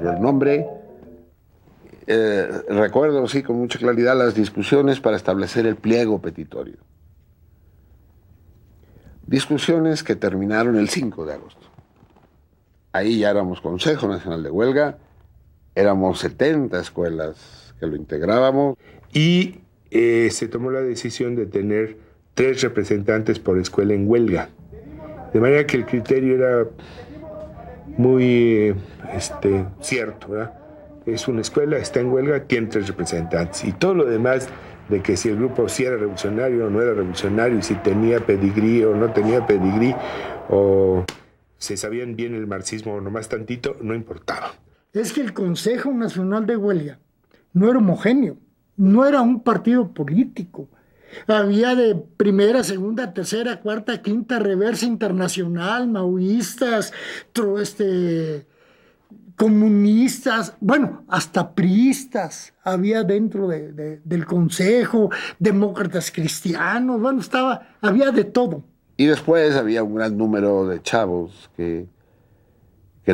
ocurrió el nombre. Recuerdo, sí, con mucha claridad las discusiones para establecer el pliego petitorio. Discusiones que terminaron el 5 de agosto. Ahí ya éramos Consejo Nacional de Huelga, éramos 70 escuelas que lo integrábamos. Y se tomó la decisión de tener 3 representantes por escuela en huelga. De manera que el criterio era muy cierto, ¿verdad? Es una escuela, está en huelga, tiene 3 representantes. Y todo lo demás de que si el grupo sí era revolucionario o no era revolucionario, y si tenía pedigrí o no tenía pedigrí, o se sabían bien el marxismo o nomás tantito, no importaba. Es que el Consejo Nacional de Huelga no era homogéneo, no era un partido político. Había de primera, segunda, tercera, cuarta, quinta, reversa internacional, maoístas, comunistas, bueno, hasta priistas había dentro del consejo, demócratas cristianos, bueno, había de todo. Y después había un gran número de chavos que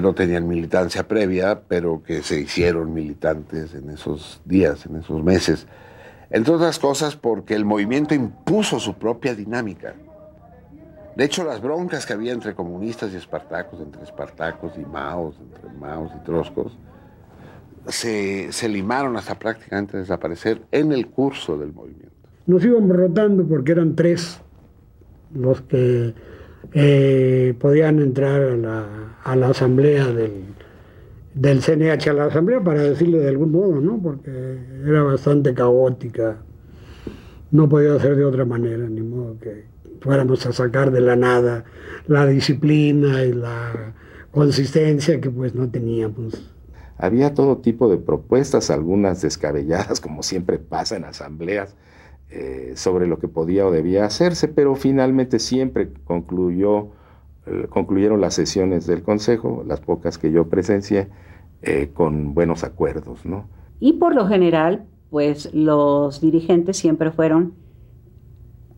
no tenían militancia previa, pero que se hicieron militantes en esos días, en esos meses. Entre otras cosas porque el movimiento impuso su propia dinámica. De hecho, las broncas que había entre comunistas y espartacos, entre espartacos y maos, entre maos y trotskos, se limaron hasta prácticamente desaparecer en el curso del movimiento. Nos íbamos rotando porque eran 3 los que podían entrar a la asamblea del CNH, a la asamblea, para decirlo de algún modo, ¿no? Porque era bastante caótica. No podía ser de otra manera, ni modo que fuéramos a sacar de la nada la disciplina y la consistencia que pues no teníamos. Había todo tipo de propuestas, algunas descabelladas, como siempre pasa en asambleas, sobre lo que podía o debía hacerse, pero finalmente siempre concluyeron las sesiones del Consejo, las pocas que yo presencié, con buenos acuerdos, ¿no? Y por lo general, pues los dirigentes siempre fueron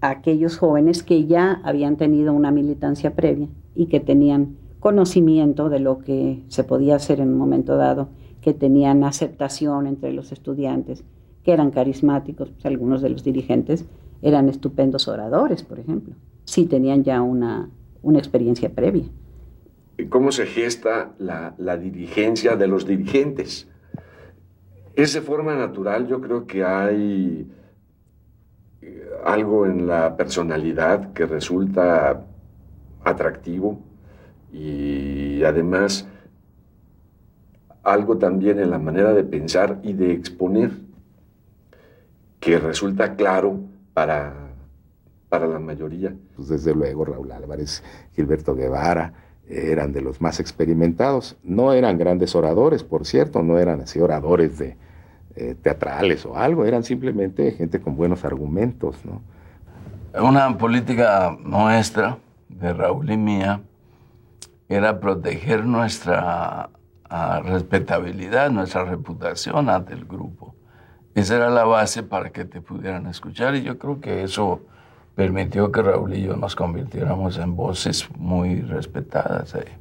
aquellos jóvenes que ya habían tenido una militancia previa y que tenían conocimiento de lo que se podía hacer en un momento dado, que tenían aceptación entre los estudiantes, que eran carismáticos. Pues algunos de los dirigentes eran estupendos oradores, por ejemplo. Sí tenían ya una experiencia previa. ¿Cómo se gesta la dirigencia de los dirigentes? Es de forma natural. Yo creo que hay algo en la personalidad que resulta atractivo y además algo también en la manera de pensar y de exponer que resulta claro para la mayoría. Pues desde luego Raúl Álvarez, Gilberto Guevara eran de los más experimentados. No eran grandes oradores, por cierto, no eran así oradores teatrales o algo, eran simplemente gente con buenos argumentos, ¿no? Una política nuestra, de Raúl y mía, era proteger nuestra respetabilidad, nuestra reputación ante el grupo. Esa era la base para que te pudieran escuchar y yo creo que eso permitió que Raúl y yo nos convirtiéramos en voces muy respetadas ahí.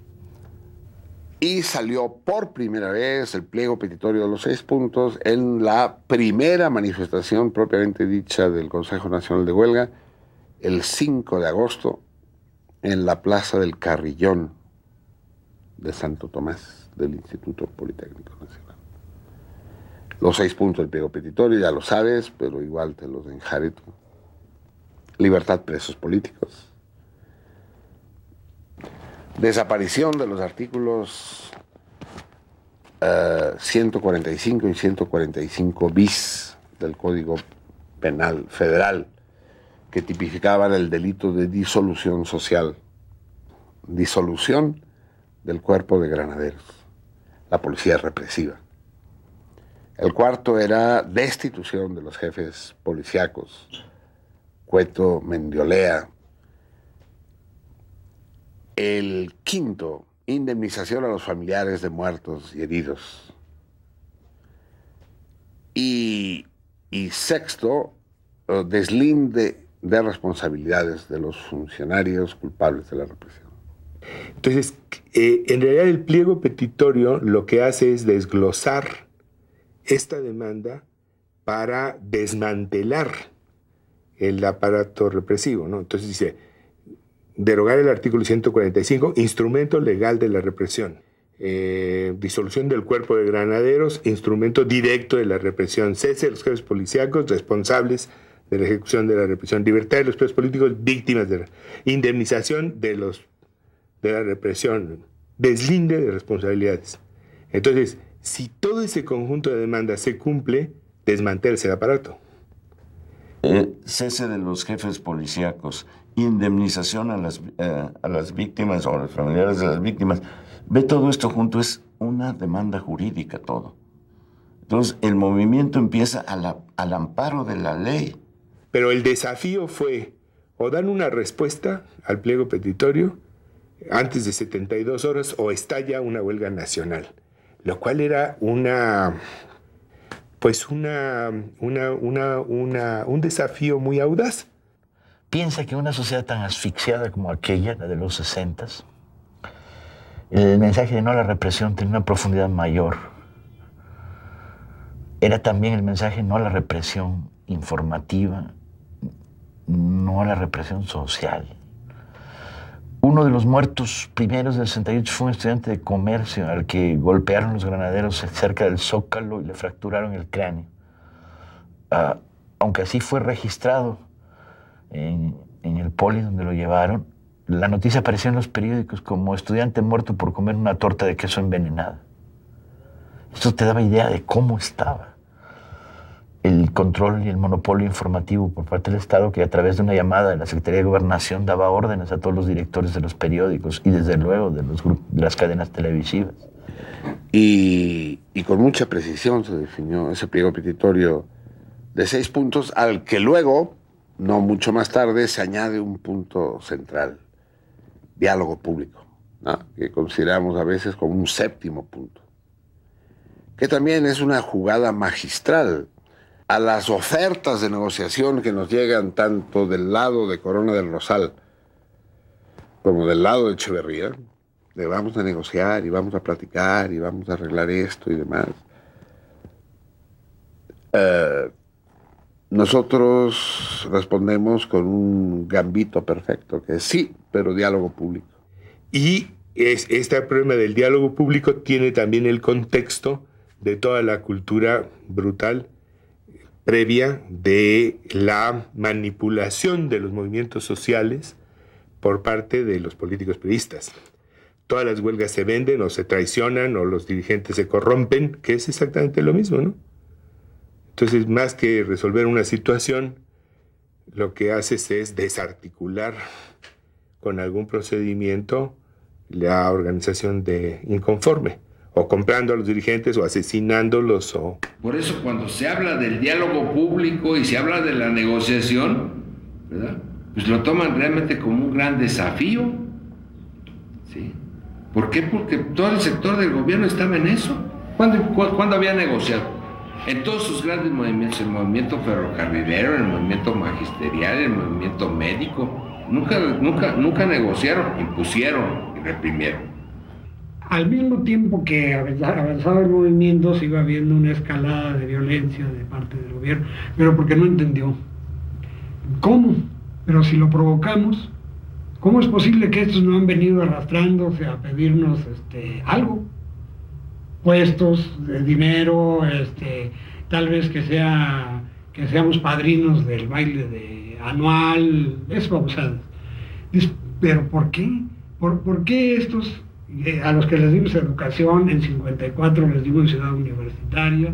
Y salió por primera vez el pliego petitorio de los 6 puntos en la primera manifestación propiamente dicha del Consejo Nacional de Huelga, el 5 de agosto, en la Plaza del Carrillón de Santo Tomás, del Instituto Politécnico Nacional. Los 6 puntos del pliego petitorio, ya lo sabes, pero igual te los enjareto. Libertad presos políticos. Desaparición de los artículos 145 y 145 bis del Código Penal Federal, que tipificaban el delito de disolución social. Disolución del cuerpo de granaderos, la policía represiva. El cuarto era destitución de los jefes policíacos, Cueto, Mendiolea. El quinto, indemnización a los familiares de muertos y heridos. Y sexto, deslinde de responsabilidades de los funcionarios culpables de la represión. Entonces, en realidad el pliego petitorio lo que hace es desglosar esta demanda para desmantelar el aparato represivo, ¿no? Entonces dice, derogar el artículo 145, instrumento legal de la represión. Disolución del cuerpo de granaderos, instrumento directo de la represión. Cese de los jefes policíacos responsables de la ejecución de la represión. Libertad de los presos políticos víctimas de la indemnización de la represión. Deslinde de responsabilidades. Entonces, si todo ese conjunto de demandas se cumple, desmantelarse el aparato. Cese de los jefes policíacos, indemnización a las víctimas o a los familiares de las víctimas. Ve, todo esto junto, es una demanda jurídica todo. Entonces, el movimiento empieza al amparo de la ley. Pero el desafío fue o dan una respuesta al pliego petitorio antes de 72 horas o estalla una huelga nacional, lo cual era un desafío muy audaz. Piensa que una sociedad tan asfixiada como aquella, la de los 60s, el mensaje de no a la represión tenía una profundidad mayor. Era también el mensaje no a la represión informativa, no a la represión social. Uno de los muertos primeros del 68 fue un estudiante de comercio al que golpearon los granaderos cerca del Zócalo y le fracturaron el cráneo. Aunque así fue registrado en el poli donde lo llevaron, la noticia apareció en los periódicos como estudiante muerto por comer una torta de queso envenenada. Esto te daba idea de cómo estaba el control y el monopolio informativo por parte del Estado, que a través de una llamada de la Secretaría de Gobernación daba órdenes a todos los directores de los periódicos y desde luego de las cadenas televisivas. Y con mucha precisión se definió ese pliego petitorio de 6 puntos, al que luego, no mucho más tarde, se añade un punto central: diálogo público, ¿no? Que consideramos a veces como un 7º punto, que también es una jugada magistral a las ofertas de negociación que nos llegan tanto del lado de Corona del Rosal como del lado de Echeverría, de vamos a negociar y vamos a platicar y vamos a arreglar esto y demás. Nosotros respondemos con un gambito perfecto, que es sí, pero diálogo público. Y este problema del diálogo público tiene también el contexto de toda la cultura brutal previa de la manipulación de los movimientos sociales por parte de los políticos priistas. Todas las huelgas se venden o se traicionan o los dirigentes se corrompen, que es exactamente lo mismo, ¿no? Entonces, más que resolver una situación, lo que haces es desarticular con algún procedimiento la organización de inconforme, o comprando a los dirigentes o asesinándolos. Por eso cuando se habla del diálogo público y se habla de la negociación, ¿verdad?, pues lo toman realmente como un gran desafío. ¿Sí? ¿Por qué? Porque todo el sector del gobierno estaba en eso. ¿Cuándo había negociado? En todos sus grandes movimientos, el movimiento ferrocarrilero, el movimiento magisterial, el movimiento médico, nunca negociaron, impusieron y reprimieron. Al mismo tiempo que avanzaba el movimiento, se iba viendo una escalada de violencia de parte del gobierno, pero porque no entendió. ¿Cómo? Pero si lo provocamos, ¿cómo es posible que estos no han venido arrastrándose a pedirnos algo? Puestos, dinero, tal vez que seamos padrinos del baile anual, eso vamos a... ¿Pero por qué? ¿Por qué estos, a los que les dimos educación, en 54 les dimos ciudad universitaria,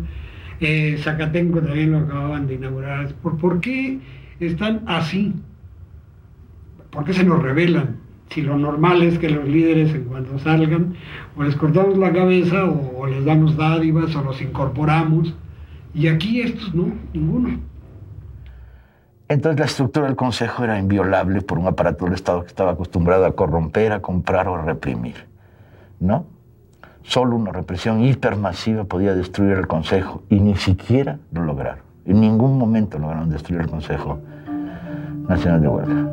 Zacatenco también lo acababan de inaugurar, ¿por qué están así? ¿Por qué se nos rebelan? Si lo normal es que los líderes, en cuanto salgan, o les cortamos la cabeza, o les damos dádivas, o los incorporamos, y aquí estos no, ninguno. Entonces la estructura del Consejo era inviolable por un aparato del Estado que estaba acostumbrado a corromper, a comprar o a reprimir, ¿no? Solo una represión hipermasiva podía destruir el Consejo, y ni siquiera lo lograron. En ningún momento lograron destruir el Consejo Nacional de Huelga.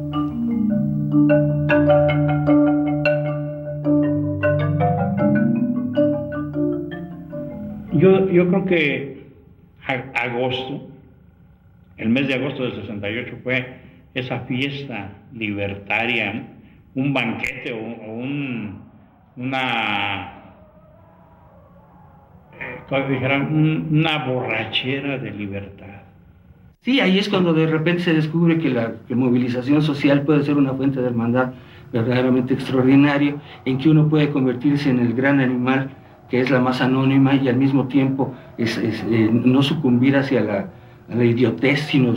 Yo creo que agosto, el mes de agosto del 68 fue esa fiesta libertaria, un banquete o una borrachera de libertad. Sí, ahí es cuando de repente se descubre que la movilización social puede ser una fuente de hermandad verdaderamente extraordinaria, en que uno puede convertirse en el gran animal que es la más anónima y al mismo tiempo no sucumbir hacia la idiotez, sino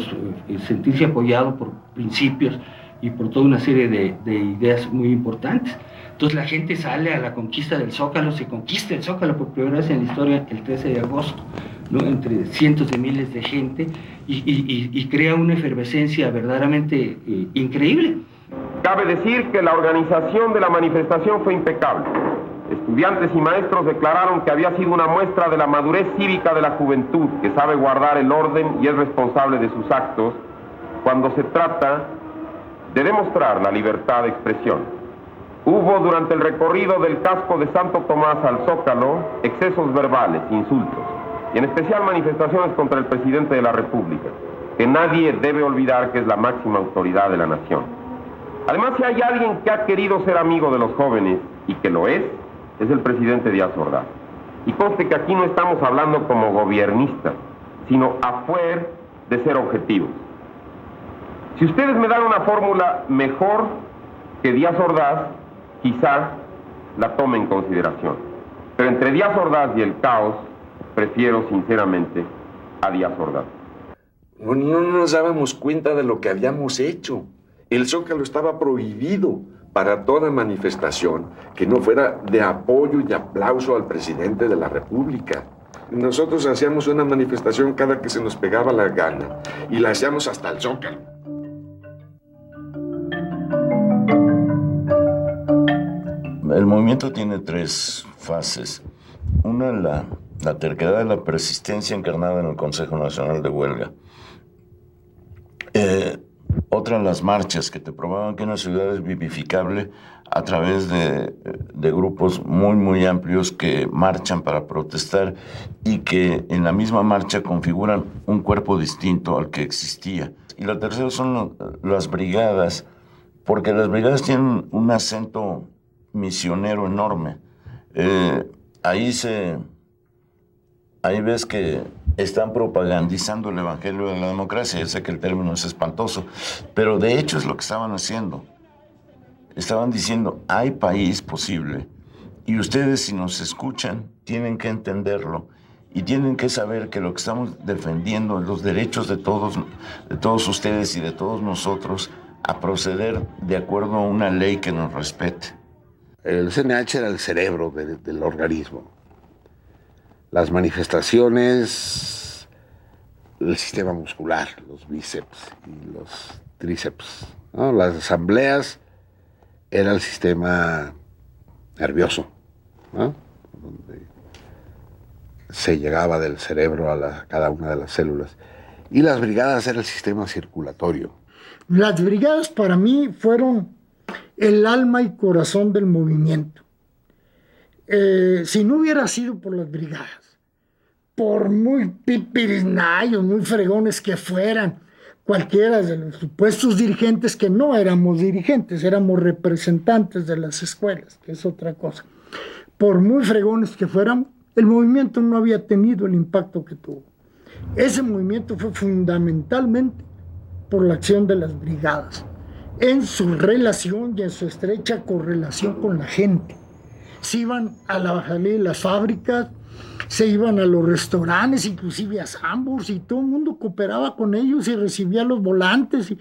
sentirse apoyado por principios y por toda una serie de ideas muy importantes. Entonces la gente sale a la conquista del Zócalo, se conquista el Zócalo por primera vez en la historia el 13 de agosto, ¿no? Entre cientos de miles de gente y crea una efervescencia verdaderamente increíble. Cabe decir que la organización de la manifestación fue impecable. Estudiantes y maestros declararon que había sido una muestra de la madurez cívica de la juventud, que sabe guardar el orden y es responsable de sus actos cuando se trata de demostrar la libertad de expresión. Hubo durante el recorrido del casco de Santo Tomás al Zócalo excesos verbales, insultos, y en especial manifestaciones contra el presidente de la República, que nadie debe olvidar que es la máxima autoridad de la nación. Además, si hay alguien que ha querido ser amigo de los jóvenes, y que lo es el presidente Díaz Ordaz. Y conste que aquí no estamos hablando como gobiernistas, sino a fuer de ser objetivos. Si ustedes me dan una fórmula mejor que Díaz Ordaz, quizá la tome en consideración. Pero entre Díaz Ordaz y el caos, prefiero sinceramente a Díaz Ordaz. No nos dábamos cuenta de lo que habíamos hecho. El Zócalo estaba prohibido para toda manifestación que no fuera de apoyo y aplauso al presidente de la República. Nosotros hacíamos una manifestación cada que se nos pegaba la gana y la hacíamos hasta el Zócalo. El movimiento tiene tres fases. Una, la terquedad de la persistencia encarnada en el Consejo Nacional de Huelga. Otra, las marchas que te probaban que una ciudad es vivificable a través de grupos muy, muy amplios que marchan para protestar y que en la misma marcha configuran un cuerpo distinto al que existía. Y la tercera son las brigadas, porque las brigadas tienen un acento misionero enorme. Ahí ves que están propagandizando el evangelio de la democracia. Yo sé que el término es espantoso, pero de hecho es lo que estaban haciendo. Estaban diciendo, hay país posible, y ustedes, si nos escuchan, tienen que entenderlo y tienen que saber que lo que estamos defendiendo es los derechos de todos ustedes y de todos nosotros a proceder de acuerdo a una ley que nos respete. El CNH era el cerebro del organismo. Las manifestaciones, el sistema muscular, los bíceps y los tríceps, ¿no? Las asambleas era el sistema nervioso, ¿no? Donde se llegaba del cerebro a cada una de las células. Y las brigadas era el sistema circulatorio. Las brigadas para mí fueron el alma y corazón del movimiento. Si no hubiera sido por las brigadas, por muy pipirinayos, muy fregones que fueran, cualquiera de los supuestos dirigentes, que no éramos dirigentes, éramos representantes de las escuelas, que es otra cosa, por muy fregones que fueran, el movimiento no había tenido el impacto que tuvo. Ese movimiento fue fundamentalmente por la acción de las brigadas, en su relación y en su estrecha correlación con la gente. Se iban a las fábricas, se iban a los restaurantes, inclusive a Sambors, y todo el mundo cooperaba con ellos y recibía los volantes y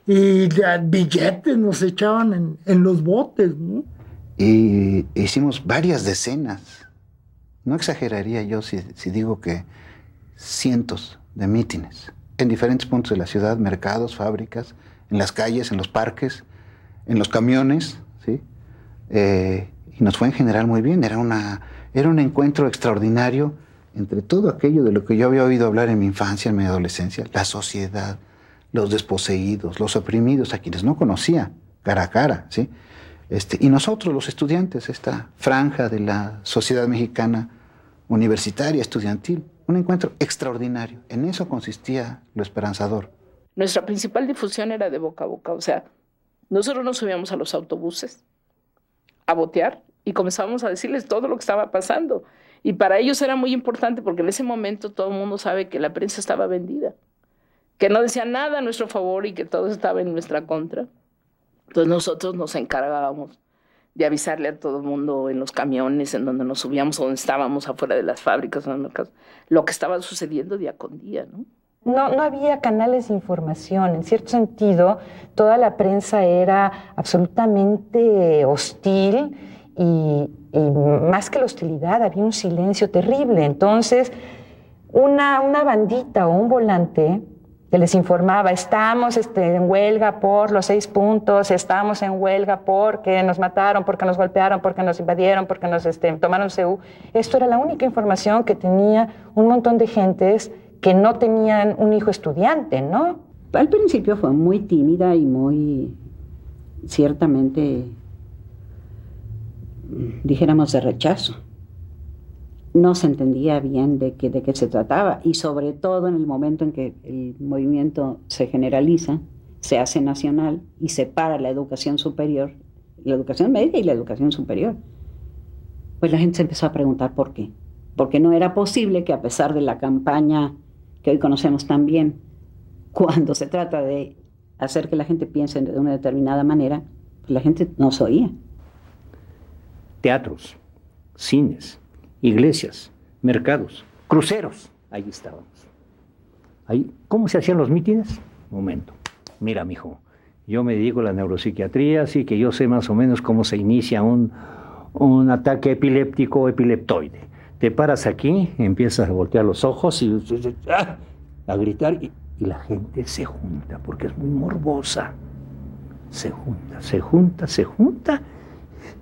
billetes nos echaban en los botes, ¿no? Y hicimos varias decenas, no exageraría yo si digo que cientos de mítines en diferentes puntos de la ciudad, mercados, fábricas, en las calles, en los parques, en los camiones, ¿sí? Y nos fue en general muy bien. Era un encuentro extraordinario entre todo aquello de lo que yo había oído hablar en mi infancia, en mi adolescencia, la sociedad, los desposeídos, los oprimidos, a quienes no conocía cara a cara, ¿sí? Y nosotros, los estudiantes, esta franja de la sociedad mexicana universitaria, estudiantil. Un encuentro extraordinario. En eso consistía lo esperanzador. Nuestra principal difusión era de boca a boca. O sea, nosotros nos subíamos a los autobuses a botear y comenzábamos a decirles todo lo que estaba pasando. Y para ellos era muy importante porque en ese momento todo el mundo sabe que la prensa estaba vendida, que no decía nada a nuestro favor y que todo estaba en nuestra contra. Entonces nosotros nos encargábamos de avisarle a todo el mundo en los camiones, en donde nos subíamos, donde estábamos afuera de las fábricas, lo que estaba sucediendo día con día, ¿no? No había canales de información. En cierto sentido, toda la prensa era absolutamente hostil y más que la hostilidad, había un silencio terrible. Entonces, una bandita o un volante que les informaba, estamos en huelga por los 6 puntos, estamos en huelga porque nos mataron, porque nos golpearon, porque nos invadieron, porque nos tomaron CU. Esto era la única información que tenía un montón de gentes que no tenían un hijo estudiante, ¿no? Al principio fue muy tímida y muy, ciertamente, dijéramos, de rechazo. No se entendía bien de qué se trataba, y sobre todo en el momento en que el movimiento se generaliza, se hace nacional y separa la educación superior, la educación media y la educación superior. Pues la gente se empezó a preguntar por qué. Porque no era posible que, a pesar de la campaña que hoy conocemos tan bien, cuando se trata de hacer que la gente piense de una determinada manera, pues la gente no se oía. Teatros, cines, iglesias, mercados, cruceros, ahí estábamos. Ahí, ¿cómo se hacían los mítines? Momento. Mira, mijo, yo me dedico a la neuropsiquiatría, así que yo sé más o menos cómo se inicia un ataque epiléptico o epileptoide. Te paras aquí, empiezas a voltear los ojos y a gritar y la gente se junta porque es muy morbosa. Se junta.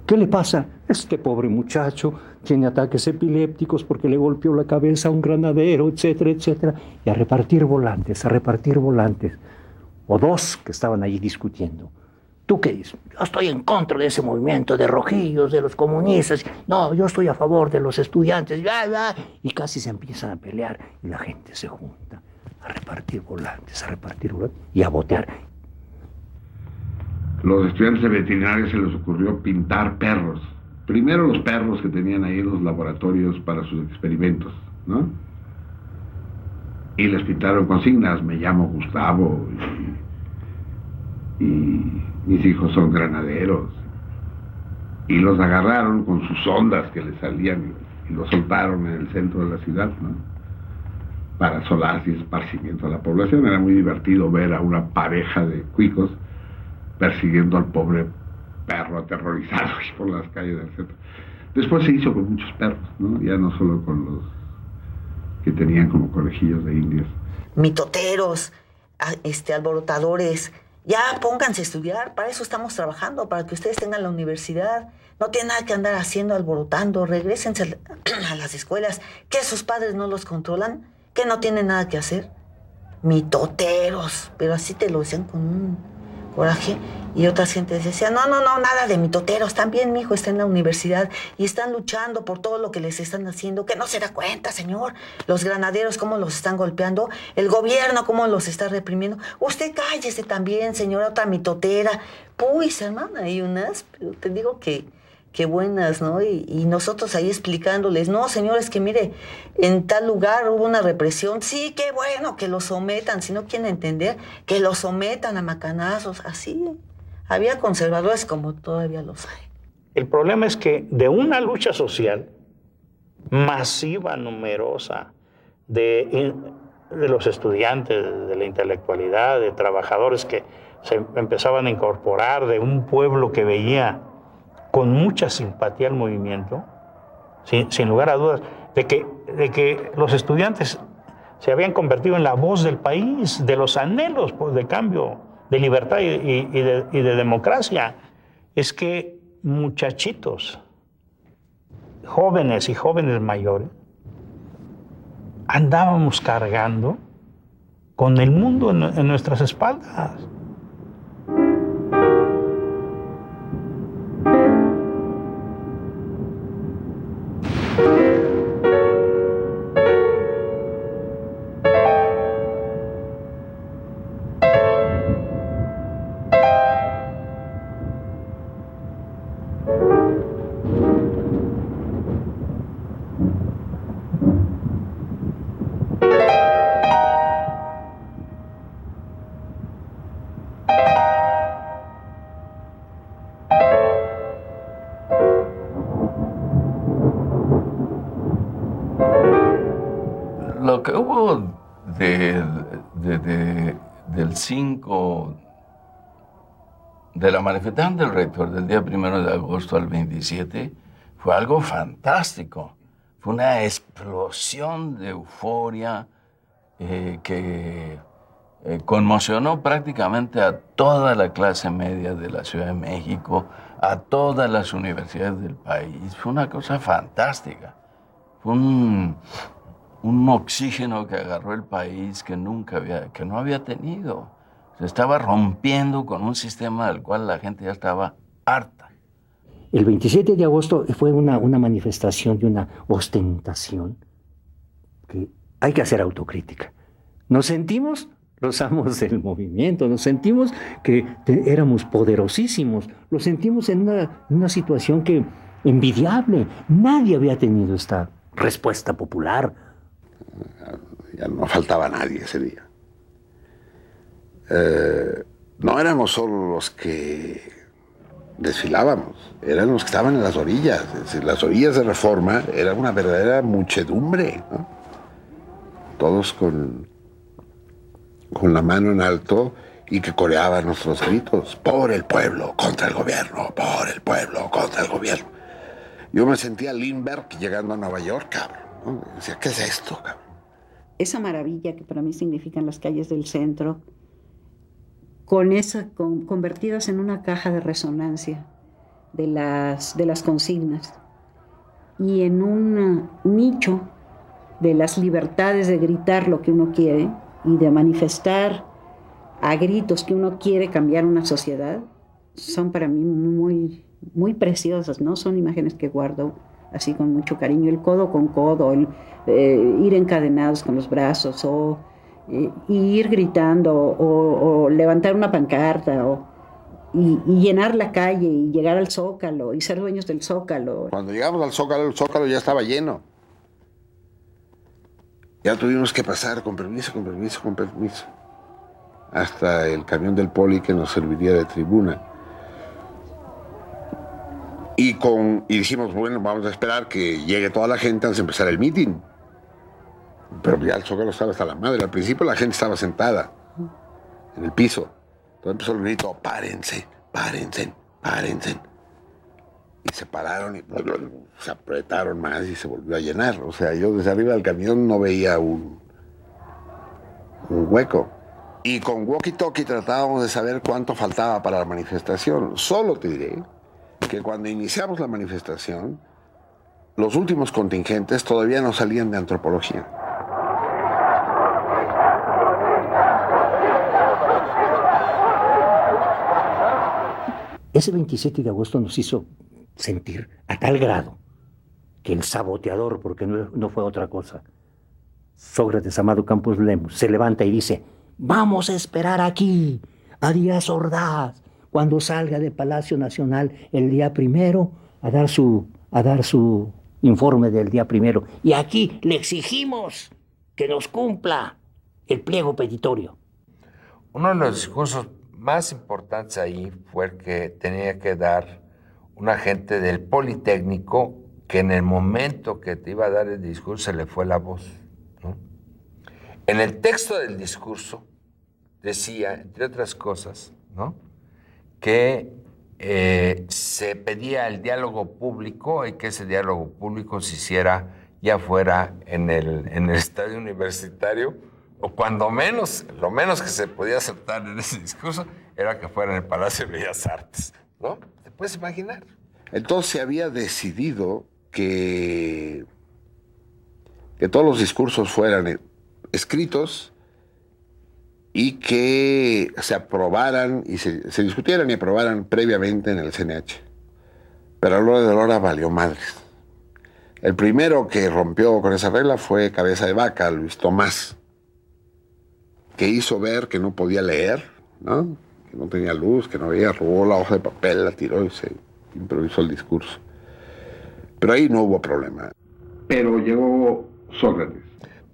¿Qué le pasa? Este pobre muchacho tiene ataques epilépticos porque le golpeó la cabeza a un granadero, etcétera, etcétera. Y a repartir volantes. O 2 que estaban allí discutiendo. ¿Tú qué dices? Yo estoy en contra de ese movimiento de rojillos, de los comunistas. No, yo estoy a favor de los estudiantes. Y casi se empiezan a pelear y la gente se junta a repartir volantes y a botear. Los estudiantes de veterinaria se les ocurrió pintar perros. Primero los perros que tenían ahí en los laboratorios para sus experimentos, ¿no? Y les pintaron consignas, me llamo Gustavo y mis hijos son granaderos. Y los agarraron con sus ondas que les salían y los soltaron en el centro de la ciudad, ¿no? Para solaz y esparcimiento a la población. Era muy divertido ver a una pareja de cuicos persiguiendo al pobre perro aterrorizado por las calles del centro. Después se hizo con muchos perros, ¿no? Ya no solo con los que tenían como conejillos de indias. Mitoteros, alborotadores, ya pónganse a estudiar, para eso estamos trabajando, para que ustedes tengan la universidad. No tienen nada que andar haciendo, alborotando, regrésense a las escuelas, que sus padres no los controlan, que no tienen nada que hacer. Mitoteros, pero así te lo decían con un coraje. Y otras gentes decían, no, nada de mitoteros, también mi hijo está en la universidad y están luchando por todo lo que les están haciendo, que no se da cuenta, señor, los granaderos cómo los están golpeando, el gobierno cómo los está reprimiendo. Usted cállese también, señora, otra mitotera. Pues, hermana, hay unas, pero te digo que buenas, ¿no? Y nosotros ahí explicándoles, no, señores, que mire, en tal lugar hubo una represión, sí, qué bueno que los sometan, si no quieren entender, que los sometan a macanazos, así. Había conservadores como todavía los hay. El problema es que de una lucha social masiva, numerosa, de los estudiantes, de la intelectualidad, de trabajadores que se empezaban a incorporar, de un pueblo que veía con mucha simpatía el movimiento, sin lugar a dudas, de que los estudiantes se habían convertido en la voz del país, de los anhelos de cambio, de libertad y de democracia. Es que muchachitos, jóvenes y jóvenes mayores, andábamos cargando con el mundo en nuestras espaldas. del 5, de la manifestación del rector del día 1 de agosto al 27, fue algo fantástico. Fue una explosión de euforia que conmocionó prácticamente a toda la clase media de la Ciudad de México, a todas las universidades del país. Fue una cosa fantástica. Fue un oxígeno que agarró el país que no había tenido. Se estaba rompiendo con un sistema del cual la gente ya estaba harta. El 27 de agosto fue una manifestación y una ostentación que hay que hacer autocrítica. Nos sentimos los amos del movimiento, nos sentimos que éramos poderosísimos, lo sentimos en una situación que envidiable. Nadie había tenido esta respuesta popular. Ya no faltaba nadie ese día. No éramos solo los que desfilábamos, eran los que estaban en las orillas. Es decir, las orillas de Reforma era una verdadera muchedumbre, ¿no? Todos con la mano en alto y que coreaban nuestros gritos: por el pueblo, contra el gobierno, por el pueblo, contra el gobierno. Yo me sentía Lindbergh llegando a Nueva York, cabrón, ¿no? Decía, ¿qué es esto, cabrón? Esa maravilla que para mí significan las calles del centro, convertidas en una caja de resonancia de las consignas y en un nicho de las libertades de gritar lo que uno quiere y de manifestar a gritos que uno quiere cambiar una sociedad, son para mí muy, muy preciosas, ¿no? Son imágenes que guardo así con mucho cariño, el codo con codo, el ir encadenados con los brazos, o ir gritando, o levantar una pancarta, y llenar la calle, y llegar al Zócalo, y ser dueños del Zócalo. Cuando llegamos al Zócalo, el Zócalo ya estaba lleno. Ya tuvimos que pasar con permiso, hasta el camión del poli que nos serviría de tribuna. Y dijimos, bueno, vamos a esperar que llegue toda la gente antes de empezar el mitin. Pero ya el Zócalo estaba hasta la madre. Al principio la gente estaba sentada en el piso. Entonces empezó el grito: párense, párense, párense. Y se pararon y se apretaron más y se volvió a llenar. O sea, yo desde arriba del camión no veía un hueco. Y con walkie-talkie tratábamos de saber cuánto faltaba para la manifestación. Solo te diré que cuando iniciamos la manifestación, los últimos contingentes todavía no salían de antropología. Ese 27 de agosto nos hizo sentir a tal grado que el saboteador, porque no fue otra cosa, Sócrates Amado Campos Lemos, se levanta y dice: vamos a esperar aquí a Díaz Ordaz cuando salga de Palacio Nacional el día 1 a dar su informe del día 1. Y aquí le exigimos que nos cumpla el pliego petitorio. Uno de los discursos más importantes ahí fue el que tenía que dar un agente del Politécnico, que en el momento que te iba a dar el discurso se le fue la voz, ¿no? En el texto del discurso decía, entre otras cosas, ¿no?, que se pedía el diálogo público y que ese diálogo público se hiciera ya fuera en el estadio universitario, o cuando menos, lo menos que se podía aceptar en ese discurso era que fuera en el Palacio de Bellas Artes, ¿no? ¿Te puedes imaginar? Entonces se había decidido que todos los discursos fueran escritos y que se aprobaran y se discutieran y aprobaran previamente en el CNH. Pero a la hora de la hora valió madres. El primero que rompió con esa regla fue Cabeza de Vaca, Luis Tomás, que hizo ver que no podía leer, ¿no?, que no tenía luz, que no veía, robó la hoja de papel, la tiró y se improvisó el discurso. Pero ahí no hubo problema. Pero llegó Sócrates.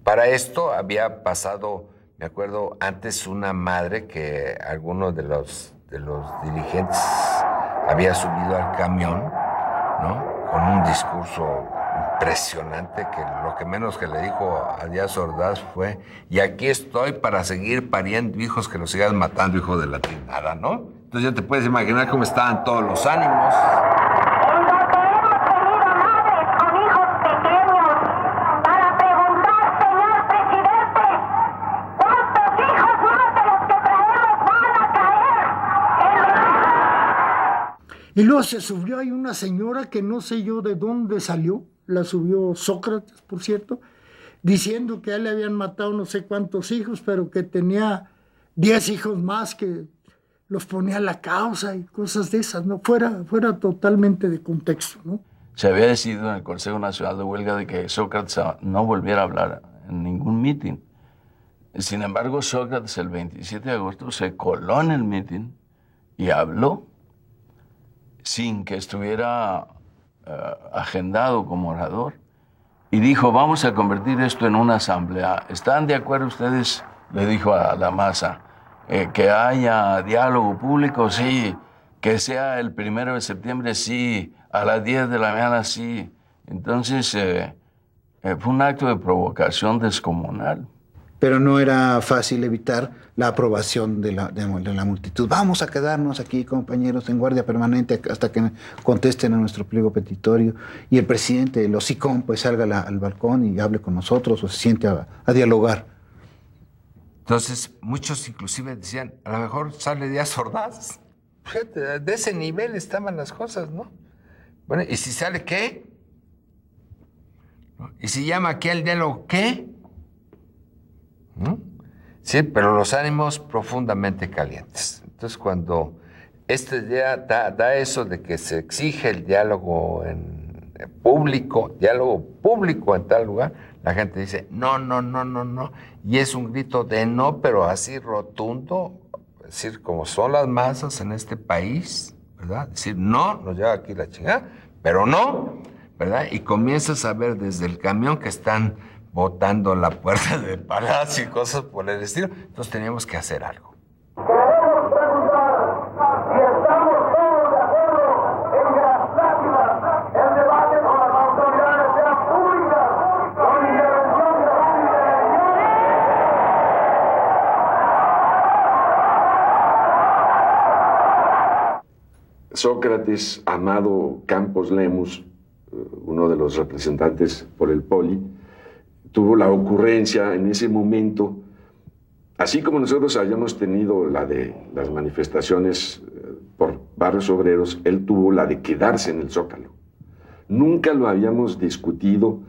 Para esto había pasado, me acuerdo, antes una madre que alguno de los dirigentes había subido al camión, ¿no?, con un discurso impresionante que lo que menos que le dijo a Díaz Ordaz fue: y aquí estoy para seguir pariendo hijos que los sigas matando, hijo de la chingada, ¿no? Entonces ya te puedes imaginar cómo estaban todos los ánimos. Y luego se subió ahí una señora que no sé yo de dónde salió, la subió Sócrates, por cierto, diciendo que a él le habían matado no sé cuántos hijos, pero que tenía 10 hijos más que los ponía a la causa y cosas de esas, ¿no? Fuera totalmente de contexto, ¿no? Se había decidido en el Consejo Nacional de Huelga de que Sócrates no volviera a hablar en ningún mitin. Sin embargo, Sócrates el 27 de agosto se coló en el mitin y habló sin que estuviera agendado como orador, y dijo: vamos a convertir esto en una asamblea. ¿Están de acuerdo ustedes? Le dijo a la masa, que haya diálogo público, sí, que sea el 1 de septiembre, sí, a las 10 de la mañana, sí. Entonces fue un acto de provocación descomunal. Pero no era fácil evitar la aprobación de la multitud. Vamos a quedarnos aquí, compañeros, en guardia permanente hasta que contesten a nuestro pliego petitorio y el presidente, el hocicón, pues salga al balcón y hable con nosotros o se siente a dialogar. Entonces, muchos inclusive decían: a lo mejor sale Díaz Ordaz. Fíjate, de ese nivel estaban las cosas, ¿no? Bueno, ¿y si sale qué? ¿Y si llama aquí al diálogo qué? Sí, pero los ánimos profundamente calientes. Entonces, cuando este día da eso de que se exige el diálogo en público, diálogo público en tal lugar, la gente dice: no, no, no, no, no. Y es un grito de no, pero así rotundo, es decir, como son las masas en este país, ¿verdad? Decir: no, nos lleva aquí la chingada, pero no, ¿verdad? Y comienzas a ver desde el camión que están botando la puerta del palacio y cosas por el estilo. Entonces teníamos que hacer algo. Queremos preguntar si estamos todos de acuerdo en que las pláticas, el debate con las autoridades sean públicas, con intervención de Sócrates Amado Campos Lemus, uno de los representantes por el Poli, tuvo la ocurrencia en ese momento, así como nosotros habíamos tenido la de las manifestaciones por barrios obreros, él tuvo la de quedarse en el Zócalo. Nunca lo habíamos discutido,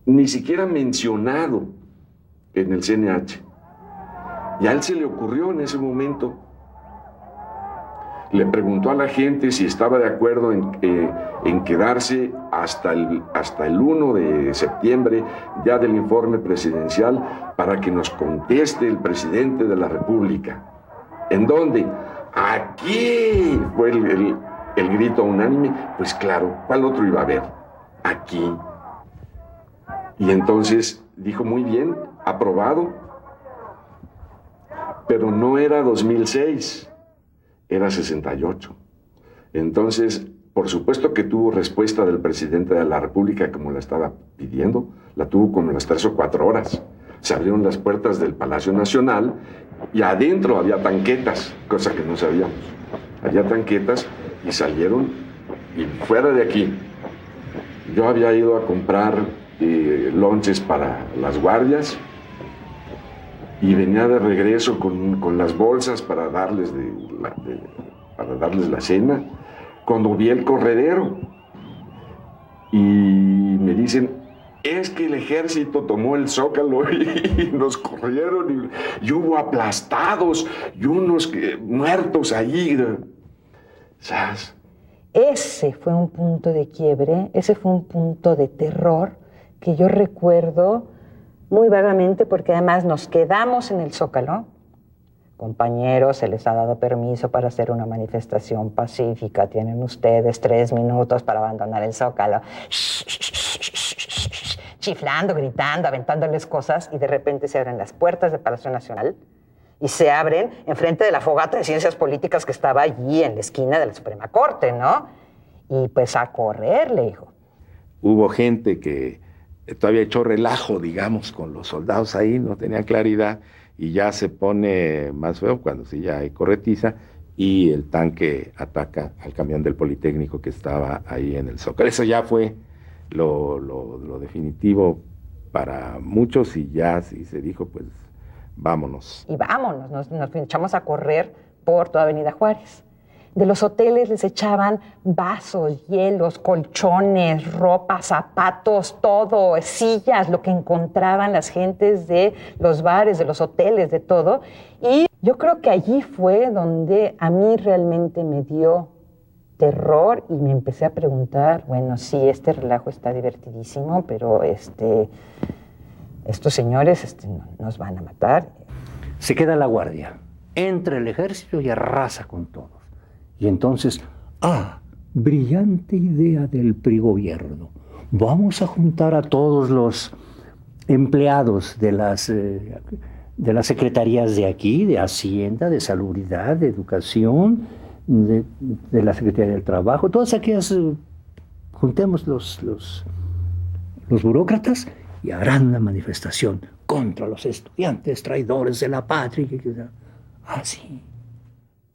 ni siquiera mencionado en el CNH. Y a él se le ocurrió en ese momento. Le preguntó a la gente si estaba de acuerdo en quedarse hasta el 1 de septiembre, ya del informe presidencial, para que nos conteste el presidente de la República. ¿En dónde? Aquí fue el grito unánime. Pues claro, ¿cuál otro iba a haber? Aquí. Y entonces dijo: muy bien, aprobado. Pero no era 2006. Era 68. Entonces, por supuesto que tuvo respuesta del presidente de la República como la estaba pidiendo. La tuvo como las 3 o 4 horas. Se abrieron las puertas del Palacio Nacional y adentro había tanquetas, cosa que no sabíamos. Había tanquetas y salieron, y fuera de aquí. Yo había ido a comprar lonches para las guardias y venía de regreso con las bolsas para darles la cena, cuando vi el corredero y me dicen: es que el ejército tomó el Zócalo y nos corrieron y hubo aplastados y unos muertos ahí. ¿Sabes? Ese fue un punto de quiebre, ese fue un punto de terror que yo recuerdo muy vagamente, porque además nos quedamos en el Zócalo. Compañeros, se les ha dado permiso para hacer una manifestación pacífica. Tienen ustedes 3 minutos para abandonar el Zócalo. Chiflando, gritando, aventándoles cosas, y de repente se abren las puertas del Palacio Nacional y se abren enfrente de la fogata de ciencias políticas que estaba allí en la esquina de la Suprema Corte, ¿no? Y pues a correr, le dijo. hubo gente que todavía echó relajo, digamos, con los soldados ahí, no tenían claridad, y ya se pone más feo cuando sí ya hay corretiza y el tanque ataca al camión del Politécnico que estaba ahí en el Zócalo. Eso ya fue lo definitivo para muchos, y ya sí se dijo, pues vámonos. Y vámonos, nos echamos a correr por toda Avenida Juárez. De los hoteles les echaban vasos, hielos, colchones, ropa, zapatos, todo, sillas, lo que encontraban las gentes de los bares, de los hoteles, de todo. Y yo creo que allí fue donde a mí realmente me dio terror y me empecé a preguntar, bueno, sí, este relajo está divertidísimo, pero estos señores nos van a matar. Se queda la guardia, entra el ejército y arrasa con todos. Y entonces, brillante idea del PRI gobierno. Vamos a juntar a todos los empleados de las secretarías de aquí, de Hacienda, de Salubridad, de Educación, de la Secretaría del Trabajo, todas aquellas, juntemos los burócratas y harán una manifestación contra los estudiantes traidores de la patria. Así.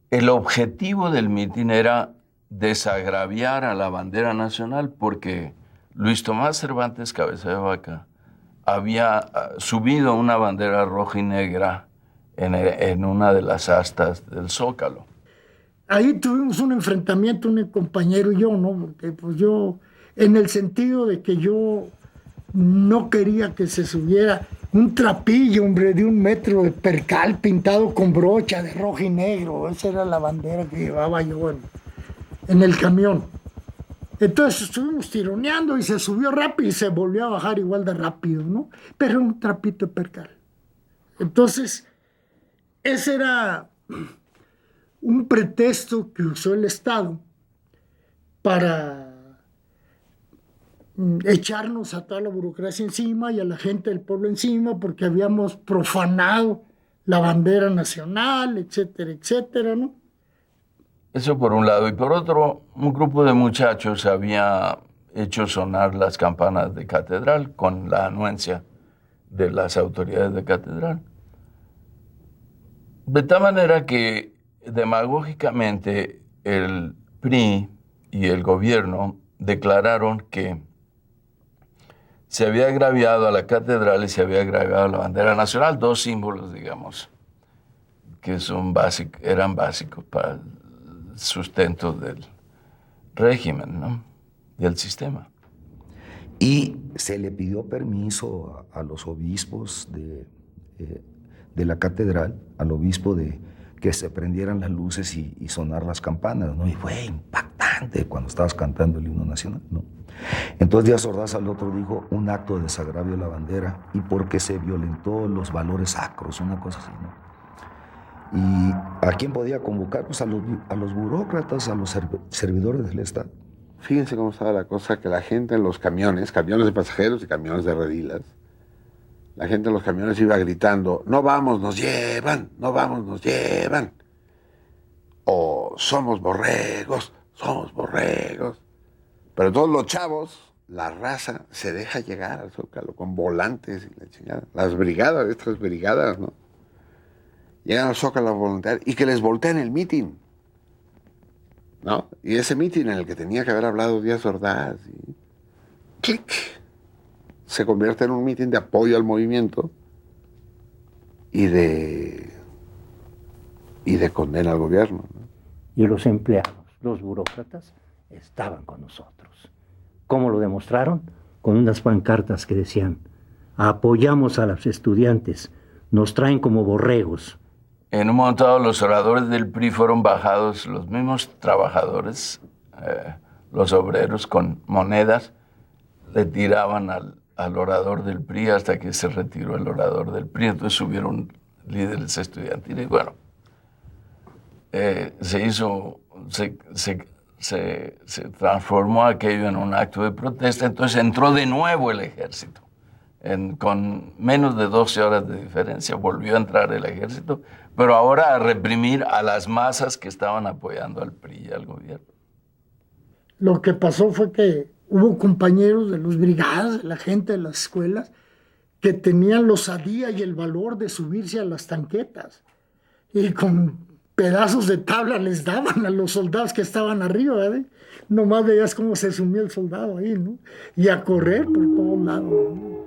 El objetivo del mitin era desagraviar a la bandera nacional porque Luis Tomás Cervantes Cabeza de Vaca había subido una bandera roja y negra en una de las astas del Zócalo. Ahí tuvimos un enfrentamiento, un compañero y yo, ¿no? Porque pues yo, en el sentido de que yo no quería que se subiera un trapillo, hombre, de 1 metro de percal pintado con brocha de rojo y negro. Esa era la bandera que llevaba yo en el camión. Entonces estuvimos tironeando y se subió rápido y se volvió a bajar igual de rápido, ¿no? Pero un trapito de percal. Entonces, ese era un pretexto que usó el Estado para echarnos a toda la burocracia encima y a la gente del pueblo encima porque habíamos profanado la bandera nacional, etcétera, etcétera, ¿no? Eso por un lado. Y por otro, un grupo de muchachos había hecho sonar las campanas de catedral con la anuencia de las autoridades de catedral. De tal manera que demagógicamente el PRI y el gobierno declararon que se había agraviado a la catedral y se había agraviado a la bandera nacional, 2 símbolos, digamos, que eran básicos para el sustento del régimen, ¿no? Del sistema. Y se le pidió permiso a los obispos de la catedral, al obispo de que se prendieran las luces y sonar las campanas, ¿no? Y fue impactante cuando estabas cantando el himno nacional, ¿no? Entonces Díaz Ordaz al otro dijo un acto de desagravio a la bandera y porque se violentó los valores sacros, una cosa así, ¿no? ¿Y a quién podía convocar? Pues a los burócratas, a los servidores del Estado. Fíjense cómo estaba la cosa, que la gente en los camiones de pasajeros y camiones de redilas, la gente en los camiones iba gritando, no vamos, nos llevan, no vamos, nos llevan. O somos borregos, somos borregos. Pero todos los chavos, la raza, se deja llegar al Zócalo con volantes y la chingada. Las brigadas, estas brigadas, ¿no? Llegan al Zócalo a voluntar y que les voltean el mitin, ¿no? Y ese mitin en el que tenía que haber hablado Díaz Ordaz, y ¡clic! Se convierte en un mitin de apoyo al movimiento y de condena al gobierno, ¿no? Y los empleados, los burócratas, estaban con nosotros. ¿Cómo lo demostraron? Con unas pancartas que decían, apoyamos a los estudiantes, nos traen como borregos. En un momento dado, los oradores del PRI fueron bajados, los mismos trabajadores, los obreros con monedas, le tiraban al orador del PRI hasta que se retiró el orador del PRI. Entonces subieron líderes estudiantiles. Bueno, se transformó aquello en un acto de protesta. Entonces entró de nuevo el ejército. Con menos de 12 horas de diferencia volvió a entrar el ejército, pero ahora a reprimir a las masas que estaban apoyando al PRI y al gobierno. Lo que pasó fue que Hubo compañeros de los brigadas, de la gente de las escuelas, que tenían la osadía y el valor de subirse a las tanquetas y con pedazos de tabla les daban a los soldados que estaban arriba, ¿eh? Nomás veías cómo se sumía el soldado ahí, ¿no? Y a correr por todos lados, ¿no?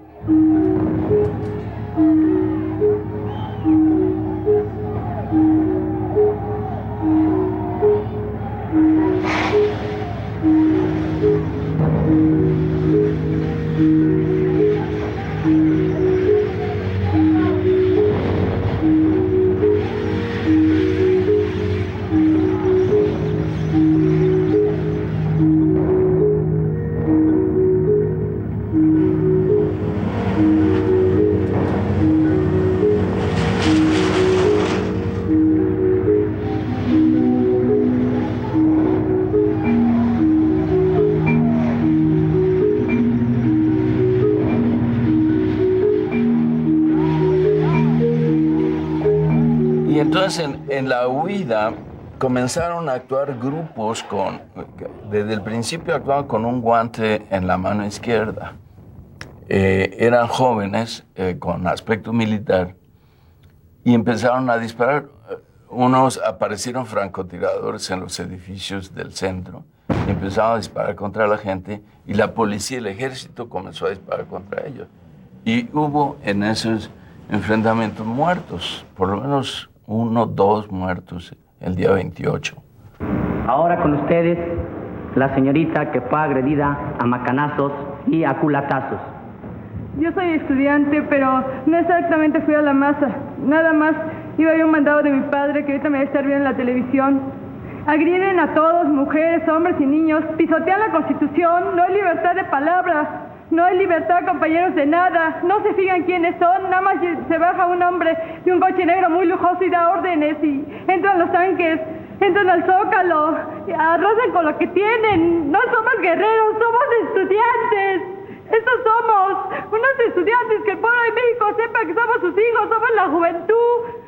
En la huida comenzaron a actuar grupos desde el principio actuaban con un guante en la mano izquierda. Eran jóvenes con aspecto militar y empezaron a disparar. Unos aparecieron francotiradores en los edificios del centro y empezaron a disparar contra la gente y la policía y el ejército comenzó a disparar contra ellos. Y hubo en esos enfrentamientos muertos, por lo menos 1, 2 muertos el día 28. Ahora con ustedes, la señorita que fue agredida a macanazos y a culatazos. Yo soy estudiante, pero no exactamente fui a la masa. Nada más iba yo un mandado de mi padre, que ahorita me va a estar viendo en la televisión. Agreden a todos, mujeres, hombres y niños. Pisotean la Constitución. No hay libertad de palabra. No hay libertad, compañeros, de nada. No se fijan quiénes son. Nada más se baja un hombre de un coche negro muy lujoso y da órdenes. Y entran los tanques, entran al Zócalo, arrasan con lo que tienen. No somos guerreros, somos estudiantes. Estos somos unos estudiantes, que el pueblo de México sepa que somos sus hijos, somos la juventud.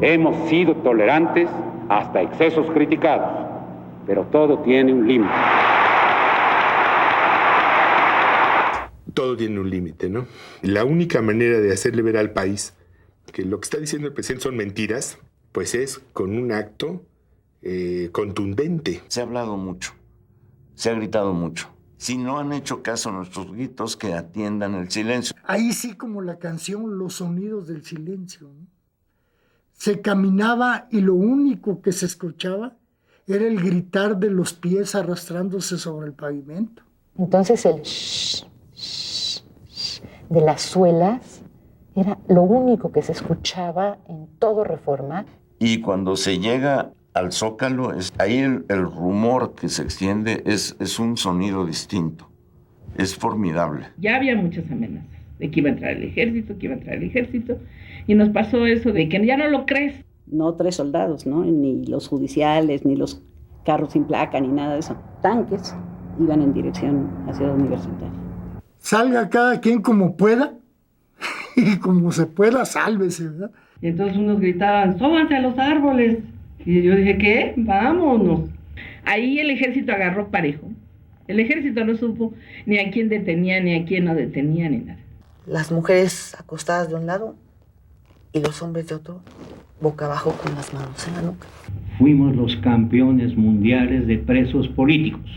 Hemos sido tolerantes hasta excesos criticados, pero todo tiene un límite. Todo tiene un límite, ¿no? La única manera de hacerle ver al país que lo que está diciendo el presidente son mentiras, pues es con un acto contundente. Se ha hablado mucho, se ha gritado mucho. Si no han hecho caso a nuestros gritos, que atiendan el silencio. Ahí sí, como la canción Los Sonidos del Silencio, ¿no? Se caminaba y lo único que se escuchaba era el gritar de los pies arrastrándose sobre el pavimento. Entonces el shh, shh, shh de las suelas era lo único que se escuchaba en todo Reforma. Y cuando se llega al Zócalo, ahí el rumor que se extiende es un sonido distinto. Es formidable. Ya había muchas amenazas de que iba a entrar el ejército, y nos pasó eso de que ya no lo crees. No 3 soldados, ¿no? Ni los judiciales, ni los carros sin placa, ni nada de eso. Tanques iban en dirección hacia la universidad. Salga cada quien como pueda, y como se pueda, sálvese, ¿verdad? Y entonces unos gritaban, ¡súbanse a los árboles! Y yo dije, ¿qué? ¡Vámonos! Ahí el ejército agarró parejo. El ejército no supo ni a quién detenía, ni a quién no detenía, ni nada. Las mujeres acostadas de un lado y los hombres de otro, boca abajo con las manos en la nuca. Fuimos los campeones mundiales de presos políticos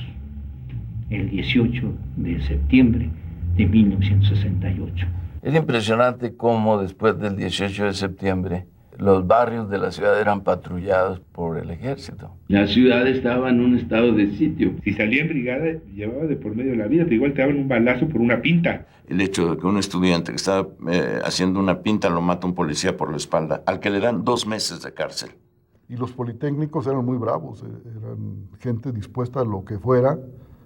el 18 de septiembre de 1968. Es impresionante cómo después del 18 de septiembre los barrios de la ciudad eran patrullados por el ejército. La ciudad estaba en un estado de sitio. Si salía en brigada, llevaba de por medio la vida, pero igual te daban un balazo por una pinta. El hecho de que un estudiante que estaba haciendo una pinta lo mata un policía por la espalda, al que le dan 2 meses de cárcel. Y los politécnicos eran muy bravos, eran gente dispuesta a lo que fuera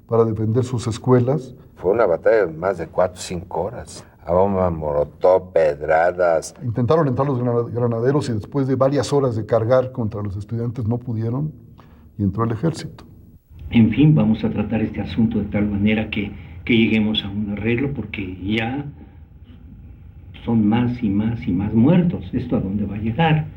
para defender sus escuelas. Fue una batalla de más de 4 o 5 horas. A bomba, molotov, pedradas. Intentaron entrar los granaderos y después de varias horas de cargar contra los estudiantes no pudieron y entró el ejército. En fin, vamos a tratar este asunto de tal manera que lleguemos a un arreglo porque ya son más y más y más muertos. ¿Esto a dónde va a llegar?